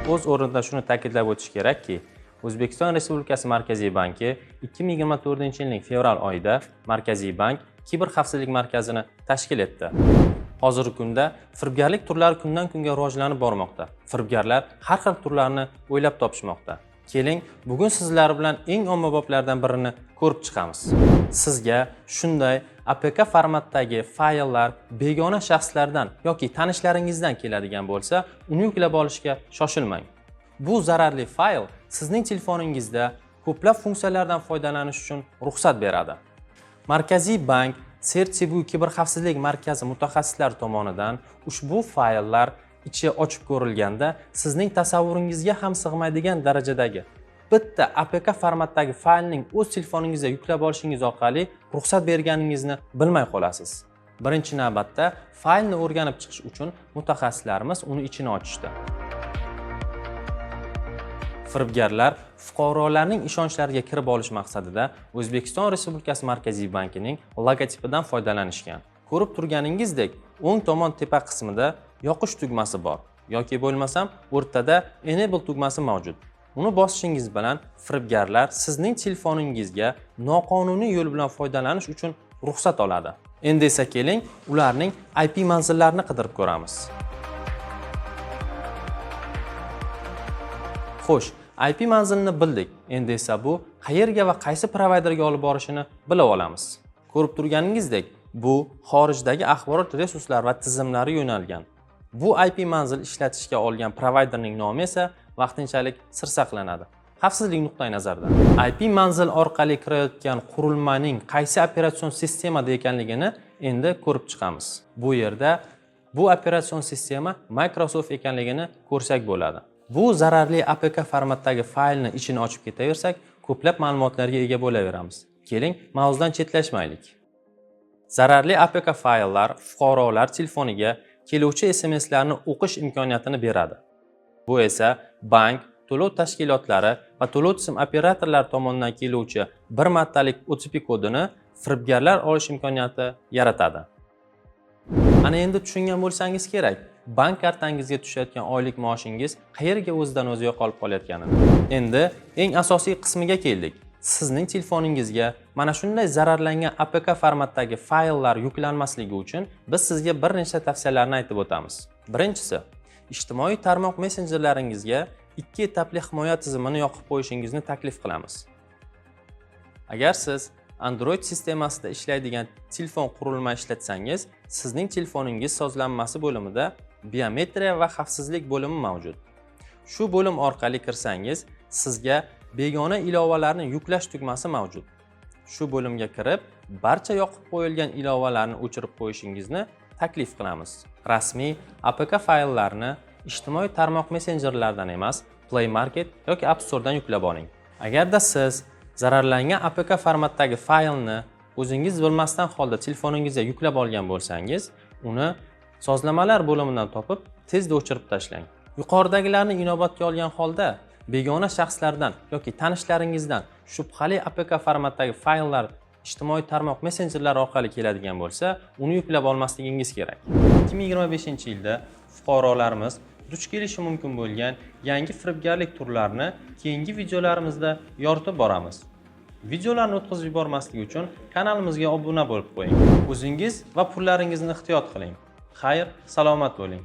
O'z o'rnida shuni ta'kidlab o'tish kerakki, O'zbekiston Respublikasi Markaziy banki 2024-yilning fevral oyida Markaziy bank kiberxavfsizlik markazini tashkil etdi. Hozirgi kunda firibgarlik turlari kundan kunga rivojlanib bormoqda. Firibgarlar har xil turlarni o'ylab topishmoqda. Keling, bugun sizlar bilan eng ommaboplardan birini ko'rib chiqamiz. Sizga shunday APK formatdagi fayllar begona shaxslardan yoki tanishlaringizdan keladigan bo'lsa, uni yuklab olishga shoshilmang. Bu zararli fayl sizning telefoningizda ko'plab funksiyalardan foydalanish uchun ruxsat beradi. Markaziy bank Sertibu kiberxavfsizlik markazi mutaxassislari tomonidan ushbu fayllar ichi ochib ko'rilganda sizning tasavvuringizga ham sig'maydigan darajadagi bitta APK formatdagi faylning o'z telefoningizga yuklab olishingiz orqali ruxsat berganingizni bilmay qolasiz. Birinchi navbatda faylni o'rganib chiqish uchun mutaxassislarimiz uni ichini ochishdi. Firibgarlar fuqarolarning ishonchlariga kirib olish maqsadida O'zbekiston Respublikasi Markaziy bankining logotipidan foydalanishgan. Ko'rib turganingizdek, o'ng tomon tepa qismida yoqish tugmasi bor yoki bo'lmasam o'rtada enable tugmasi mavjud. Uni bosishingiz bilan firibgarlar sizning telefoningizga noqonuniy yo'l bilan foydalanish uchun ruxsat oladi. Endi esa keling, ularning IP manzillarini qidirib ko'ramiz. Xo'sh, IP manzilini bildik. Endi esa bu qayerga va qaysi provayderga olib borishini bilib olamiz. Ko'rib turganingizdek, bu xorijdagi axborot resurslari va tizimlari yo'nalgan. Bu IP manzil ishlatishga olgan provayderning nomi esa vaqtinchalik sir saqlanadi. Xavfsizlik nuqtai nazaridan. IP manzil orqali kirayotgan qurilmaning qaysi operatsion sistemada ekanligini endi ko'rib chiqamiz. Bu yerda bu operatsion sistema Microsoft ekanligini ko'rsak bo'ladi. Bu zararli APK formatdagi faylni ichini ochib ketaversak, ko'plab ma'lumotlarga ega bo'laveramiz. Keling, mavzudan chetlashmaylik. Zararli APK fayllar fuqarolar telefoniga keluvchi SMSlarni o'qish imkoniyatini beradi. Bu esa bank, to'lov tashkilotlari va to'lov tizim operatorlari tomonidan keluvchi bir martalik OTP kodini firibgarlar olish imkoniyati yaratadi. Ana endi tushungan bo'lsangiz kerak, bank kartangizga tushayotgan oylik maoshingiz qayerga o'zidan o'zi yo'qolib qolayotganini. Endi eng asosiy qismiga keldik. Sizning telefoningizga mana shunday zararlangan APK formatdagi fayllar yuklanmasligi uchun biz sizga bir nechta tavsiyalarni aytib o'tamiz. Birinchisi, ijtimoiy tarmoq messenjerlaringizga 2 etapli himoya tizimini yoqib qo'yishingizni taklif qilamiz. Agar siz Android sistemasida ishlaydigan telefon qurilma ishlatsangiz, sizning telefoningiz sozlanmasi bo'limida biometriya va xavfsizlik bo'limi mavjud. Shu bo'lim orqali kirsangiz, sizga begona ilovalarni yuklash tugmasi mavjud. Shu bo'limga kirib, barcha yoqib qo'yilgan ilovalarni o'chirib qo'yishingizni taklif qilamiz. Rasmiy APK fayllarni ijtimoiy tarmoq messenjerlardan emas, Play Market yoki App Store'dan yuklab oling. Agarda siz zararlangan APK formatdagi faylni o'zingiz bilmasdan holda telefoningizga yuklab olgan bo'lsangiz, uni sozlamalar bo'limidan topib, tezda o'chirib tashlang. Yuqoridagilarni inobatga olgan holda begona shaxslardan yoki tanishlaringizdan shubhali APK formatdagi fayllar ijtimoiy tarmoq messenjerlari orqali keladigan bo'lsa, uni yuklab olmasligingiz kerak. 2025-yilda fuqarolarimiz duch kelishi mumkin bo'lgan yangi firibgarlik turlarini keyingi videolarimizda yoritib boramiz. Videolarni o'tkazib yubormaslik uchun kanalimizga obuna bo'lib qo'ying. O'zingiz va pullaringizni ehtiyot qiling. Xayr, salomat bo'ling.